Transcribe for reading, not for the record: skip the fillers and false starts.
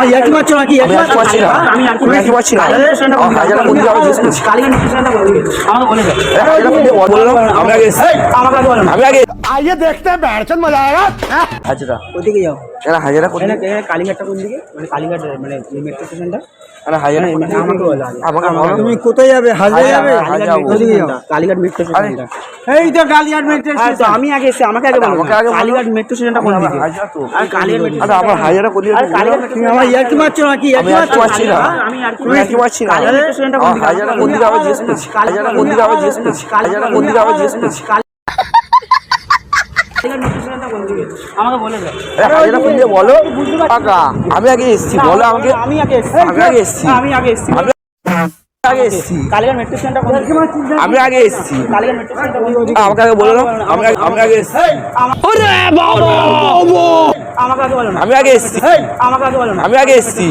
আমার ইয়াকি মারছো নাকি? আমি ইয়াকি মারছি না, আমি ইয়াকি মারছি না। হাজারা কোন দিকে আবার জিজ্ঞেস করছি, কালীঘাট স্টেশনটা কোন দিকে? আমাকে বলে দাও। হাজারা কোন দিকে বললাম, আমি আগে এসেছি, আমাকে আগে বলো না। আমি আগে आइए देखते हैं बैठचंद मजा आएगा। হাজারা ওদিকে যাও। এরা হাজারা কোন দিকে? কালীঘাটটা কোন দিকে? মানে কালীঘাট মানে মেট্রো স্টেশনটা? আরে হাজারা কোন দিকে? আমাকে বলো আগে। আমাকে বলো। তুমি কোথায় যাবে? হাজারে যাবে? হাজারা ওদিকে যাও। কালীঘাট মেট্রো স্টেশনটা। এই তো কালীঘাট মেট্রো স্টেশন। তো আমি আগে এসেছি, আমাকে আগে বলো। আমাকে আগে বলো। কালীঘাট মেট্রো স্টেশনটা কোন দিকে? হাজারা তো আর কালীঘাট মেট্রো আরে আমার হাজারা কোন দিকে? আর কালীঘাট তুমি আমার ইয়াকি মারছো নাকি? আমি ইয়াকি মারছি না, আমি আমি ইয়াকি মারছি না। কালীঘাট মেট্রো স্টেশনটা কোন দিকে? হাজারা কোন দিকে আবার জিজ্ঞেস করছি, হাজারা কোন দিকে আবার জিজ্ঞেস করছি, হাজারা কোন দিকে আবার জিজ্ঞেস করছি। আমাকে বলে দাও। হাজারা কোন দিকে বলো। কাকা আমি আগে এসেছি, বলো আমাকে। আমি আগে এসেছি। আমি আগে এসেছি, আমি আগে এসেছি। আগে এসেছি, কালীঘাট মেট্রো স্টেশনটা কোন দিকে? আমি আগে এসেছি। কালীঘাট মেট্রো স্টেশনটা কোন দিকে? আমাকে আগে বলো না, আমি আগে এসেছি, আমাকে আগে বলো না। আমি আগে এসেছি, আমাকে আগে বলো না। আমি আগে এসেছি।